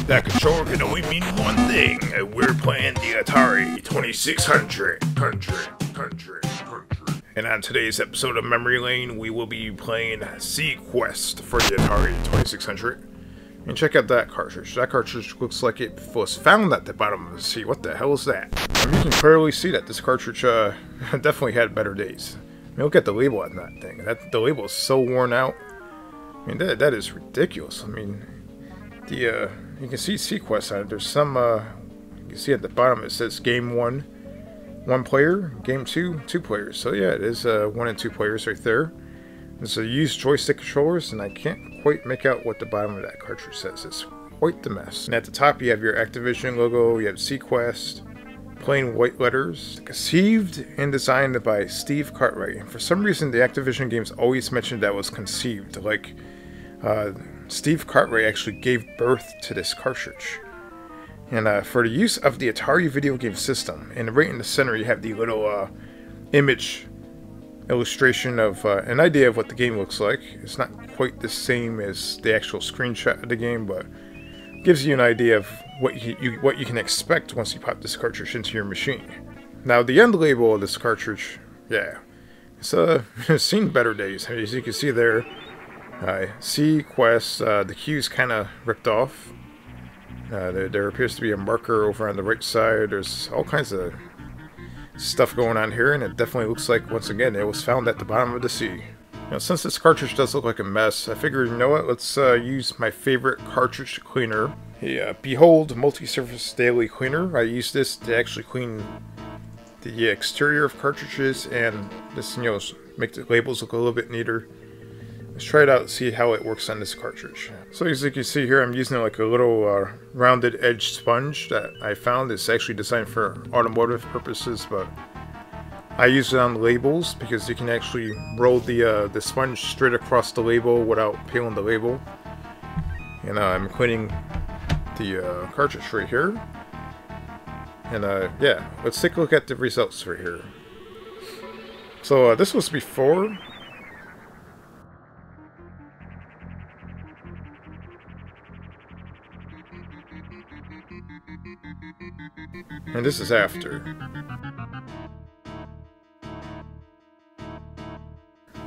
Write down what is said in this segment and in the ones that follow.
That controller can only mean one thing. We're playing the Atari 2600. And on today's episode of Memory Lane, we will be playing Seaquest for the Atari 2600. And check out that cartridge. That cartridge looks like it was found at the bottom of the sea. What the hell is that? And you can clearly see that this cartridge definitely had better days. I mean, look at the label on that thing. The label is so worn out. I mean, that is ridiculous. I mean, you can see Seaquest on it. There's some, you can see at the bottom it says Game 1, 1 player, Game 2, 2 players. So yeah, it is 1 and 2 players right there. There's a used joystick controllers, and I can't quite make out what the bottom of that cartridge says. It's quite the mess. And at the top you have your Activision logo, you have Seaquest, plain white letters, conceived and designed by Steve Cartwright. And for some reason the Activision games always mentioned that was conceived, like Steve Cartwright actually gave birth to this cartridge. And for the use of the Atari video game system, and right in the center you have the little image illustration of an idea of what the game looks like. It's not quite the same as the actual screenshot of the game, but gives you an idea of what you can expect once you pop this cartridge into your machine. Now the end label of this cartridge, yeah, it's seen better days. As you can see there, Seaquest, the Q's kind of ripped off. There appears to be a marker over on the right side. There's all kinds of stuff going on here, and it definitely looks like, once again, it was found at the bottom of the sea. Now, since this cartridge does look like a mess, I figured, you know what, let's use my favorite cartridge cleaner, a Behold Multi-Surface Daily Cleaner. I use this to actually clean the exterior of cartridges, and this, you know, make the labels look a little bit neater. Let's try it out and see how it works on this cartridge. So as you can see here, I'm using like a little rounded edge sponge that I found. It's actually designed for automotive purposes, but I use it on the labels because you can actually roll the sponge straight across the label without peeling the label. And I'm cleaning the cartridge right here. And yeah, let's take a look at the results right here. So this was before. And this is after.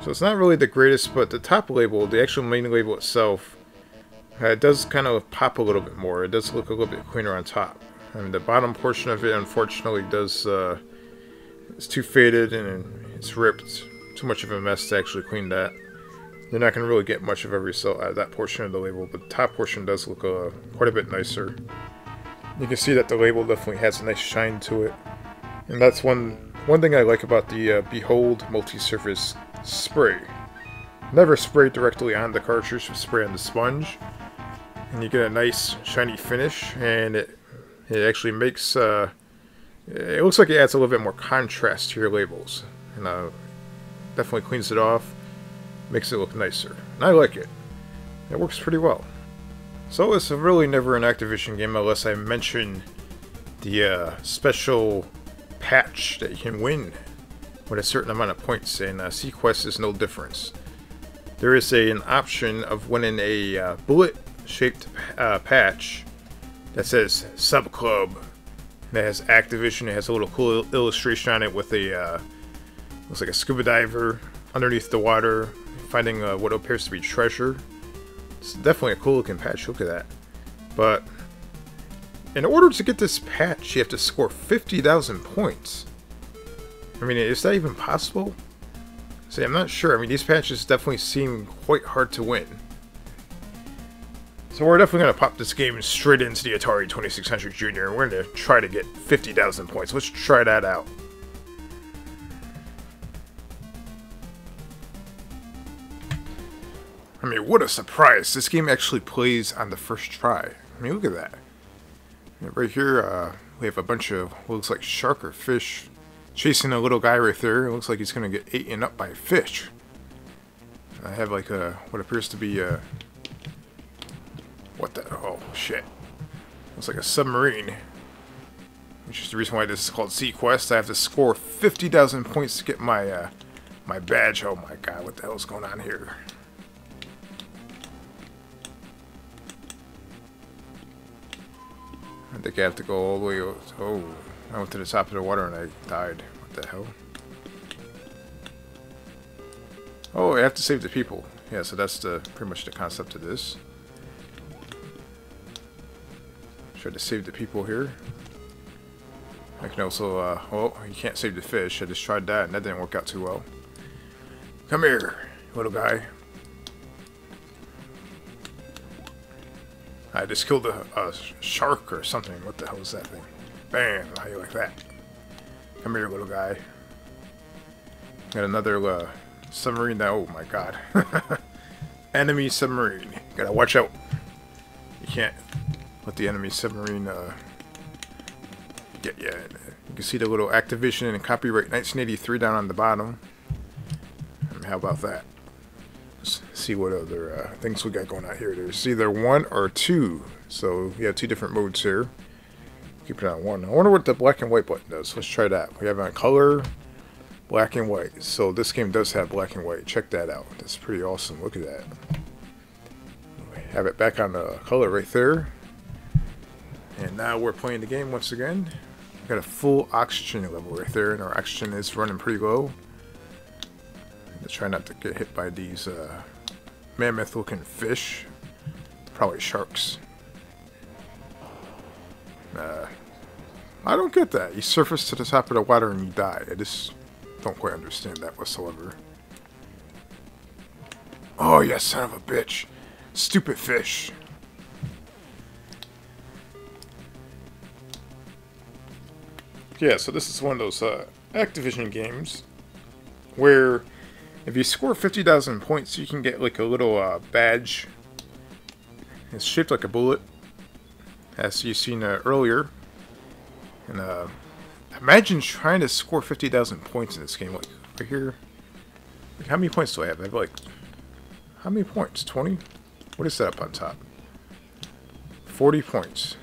So it's not really the greatest, but the top label, the actual main label itself, it does kind of pop a little bit more. It does look a little bit cleaner on top. I mean, the bottom portion of it, unfortunately, does it's too faded and it's ripped. Too much of a mess to actually clean that. You're not going to really get much of a result out of that portion of the label, but the top portion does look quite a bit nicer. You can see that the label definitely has a nice shine to it. And that's one thing I like about the Behold Multi-Surface Spray. Never spray directly on the cartridge, just spray on the sponge. And you get a nice shiny finish, and it actually makes, it looks like it adds a little bit more contrast to your labels. And definitely cleans it off, makes it look nicer. And I like it. It works pretty well. So it's really never an Activision game unless I mention the special patch that you can win with a certain amount of points, and Seaquest is no difference. There is an option of winning a bullet-shaped patch that says Sub Club. That has Activision. It has a little cool illustration on it with a looks like a scuba diver underneath the water, finding what appears to be treasure. It's definitely a cool looking patch, look at that. But in order to get this patch, you have to score 50,000 points. I mean, is that even possible? See, I'm not sure. I mean, these patches definitely seem quite hard to win. So we're definitely going to pop this game straight into the Atari 2600 Junior, and we're going to try to get 50,000 points. Let's try that out. I mean, what a surprise. This game actually plays on the first try. I mean, look at that. Right here, we have a bunch of what looks like shark or fish chasing a little guy right there. It looks like he's going to get eaten up by a fish. I have like what appears to be what the, oh shit. Looks like a submarine. Which is the reason why this is called Seaquest. I have to score 50,000 points to get my my badge. Oh my god, what the hell is going on here? I think I have to go all the way. Oh, I went to the top of the water and I died. What the hell? Oh, I have to save the people. Yeah, so that's pretty much the concept of this. Try to save the people here. I can also, well, you can't save the fish. I just tried that and that didn't work out too well. Come here, little guy. I just killed a shark or something. What the hell is that thing? Bam! How you like that? Come here, little guy. Got another submarine now. Oh my god. Enemy submarine. Gotta watch out. You can't let the enemy submarine get you. You can see the little activation and copyright 1983 down on the bottom. How about that? Let's see what other things we got going on here. There's either 1 or 2. So we have 2 different modes here. Keep it on 1. I wonder what the black and white button does. Let's try that. We have it on color, black and white. So this game does have black and white. Check that out. That's pretty awesome. Look at that. We have it back on the color right there. And now we're playing the game once again. We've got a full oxygen level right there, and our oxygen is running pretty low. To try not to get hit by these mammoth-looking fish. Probably sharks. I don't get that. You surface to the top of the water and you die. I just don't quite understand that whatsoever. Oh, you son of a bitch. Stupid fish. Yeah, so this is one of those Activision games where if you score 50,000 points, you can get like a little badge. It's shaped like a bullet, as you've seen earlier. And imagine trying to score 50,000 points in this game. Like right here, like how many points do I have? I have like how many points? 20? What is that up on top? 40 points.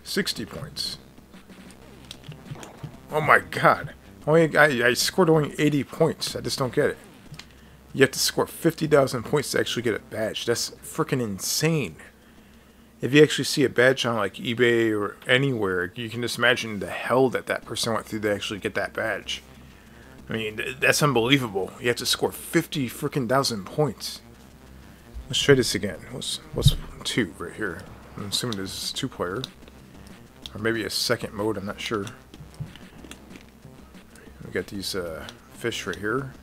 60 points. Oh my god. I scored only 80 points. I just don't get it. You have to score 50,000 points to actually get a badge. That's freaking insane. If you actually see a badge on like eBay or anywhere, you can just imagine the hell that person went through to actually get that badge. I mean, that's unbelievable. You have to score 50 freaking thousand points. Let's try this again. What's 2 right here? I'm assuming this is 2-player. Or maybe a second mode, I'm not sure. We got these fish right here.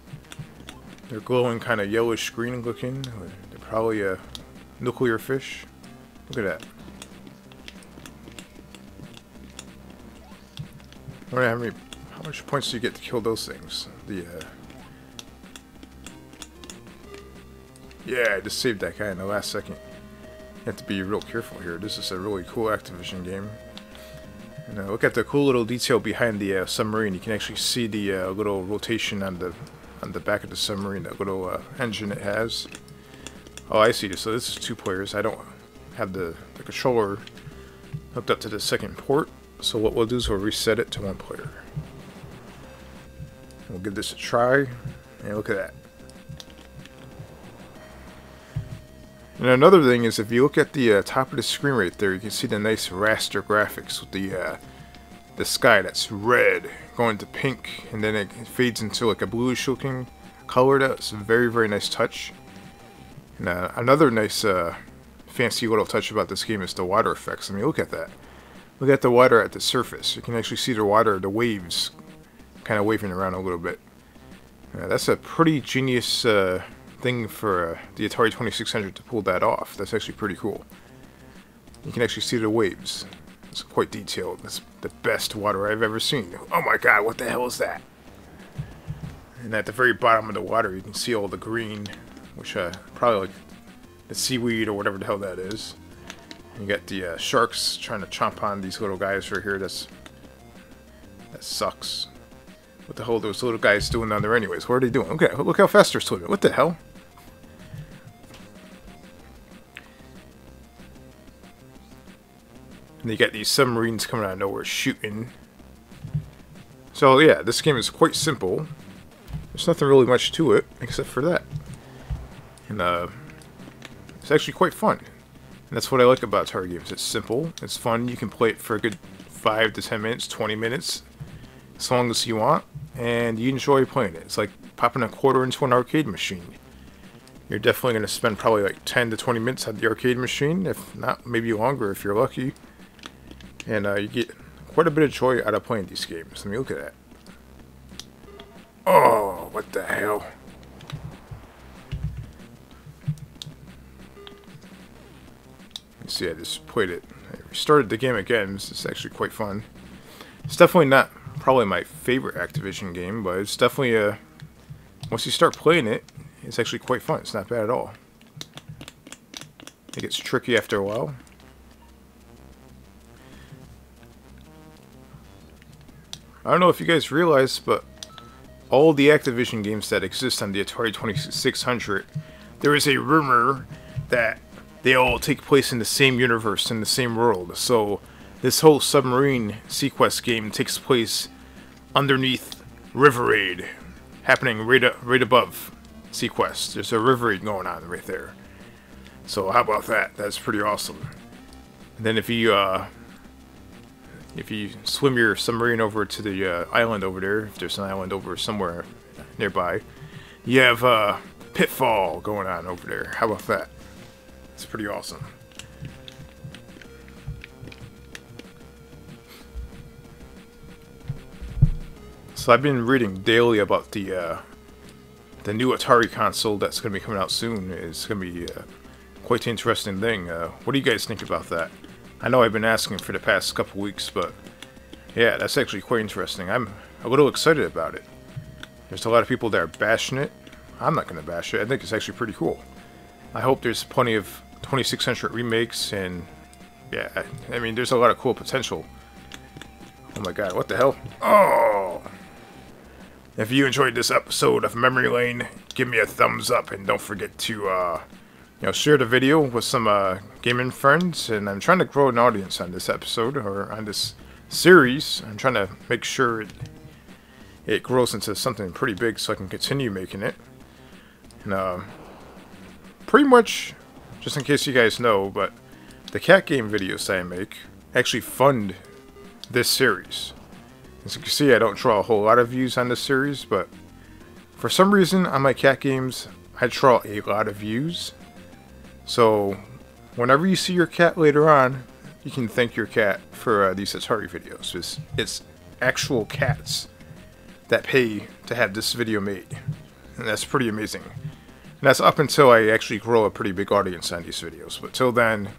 They're glowing kind of yellowish green looking. They're probably a nuclear fish. Look at that. I wonder how much points do you get to kill those things? Yeah, I just saved that guy in the last second. You have to be real careful here. This is a really cool Activision game. And look at the cool little detail behind the submarine. You can actually see the little rotation on the back of the submarine, that little engine it has. Oh, I see. So this is 2 players. I don't have the controller hooked up to the second port. So what we'll do is we'll reset it to 1 player. We'll give this a try. And look at that. And another thing is, if you look at the top of the screen right there, you can see the nice raster graphics with the sky that's red going to pink, and then it fades into like a bluish looking color. That's a very, very nice touch. And another nice fancy little touch about this game is the water effects. I mean, look at that. Look at the water at the surface. You can actually see the water, the waves, kind of waving around a little bit. That's a pretty genius thing for the Atari 2600 to pull that off. That's actually pretty cool. You can actually see the waves. It's quite detailed. That's the best water I've ever seen. Oh my god, what the hell is that? And at the very bottom of the water, you can see all the green, which probably like the seaweed or whatever the hell that is. And you got the sharks trying to chomp on these little guys right here. That sucks. What the hell are those little guys doing down there anyways? What are they doing? Okay, look how fast they're swimming. What the hell? And you got these submarines coming out of nowhere shooting. So yeah, this game is quite simple. There's nothing really much to it except for that. And it's actually quite fun. And that's what I like about Atari games. It's simple, it's fun, you can play it for a good 5 to 10 minutes, 20 minutes, as long as you want, and you enjoy playing it. It's like popping a quarter into an arcade machine. You're definitely going to spend probably like 10 to 20 minutes at the arcade machine, if not, maybe longer if you're lucky. And you get quite a bit of joy out of playing these games. I mean, look at that. Oh, what the hell? You see, I just played it. I restarted the game again. This is actually quite fun. It's definitely not probably my favorite Activision game, but it's definitely once you start playing it, it's actually quite fun. It's not bad at all. It gets tricky after a while. I don't know if you guys realize, but all the Activision games that exist on the Atari 2600, there is a rumor that they all take place in the same universe, in the same world. So this whole submarine Seaquest game takes place underneath River Raid, happening right above Seaquest. There's a River Raid going on right there. So how about that? That's pretty awesome. And then if you swim your submarine over to the island over there, if there's an island over somewhere nearby, you have Pitfall going on over there. How about that? It's pretty awesome. So I've been reading daily about the new Atari console that's going to be coming out soon. It's going to be quite an interesting thing. What do you guys think about that? I know I've been asking for the past couple weeks, but yeah, that's actually quite interesting. I'm a little excited about it. There's a lot of people that are bashing it. I'm not going to bash it. I think it's actually pretty cool. I hope there's plenty of 2600 remakes, and yeah, I mean, there's a lot of cool potential. Oh my god, what the hell? Oh! If you enjoyed this episode of Memory Lane, give me a thumbs up, and don't forget to share the video with some gaming friends. And I'm trying to grow an audience on this episode, or on this series. I'm trying to make sure it grows into something pretty big so I can continue making it. And pretty much, just in case you guys know, but the cat game videos that I make actually fund this series. As you can see, I don't draw a whole lot of views on this series, but for some reason on my cat games, I draw a lot of views. So whenever you see your cat later on, you can thank your cat for these Atari videos. It's actual cats that pay to have this video made, and that's pretty amazing. And that's up until I actually grow a pretty big audience on these videos. But till then,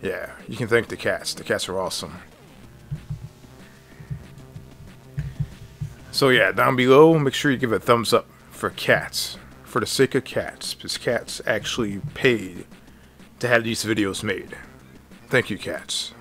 yeah, you can thank the cats. The cats are awesome. So yeah, down below, make sure you give a thumbs up for cats. For the sake of cats. Because cats actually paid to have these videos made. Thank you, cats.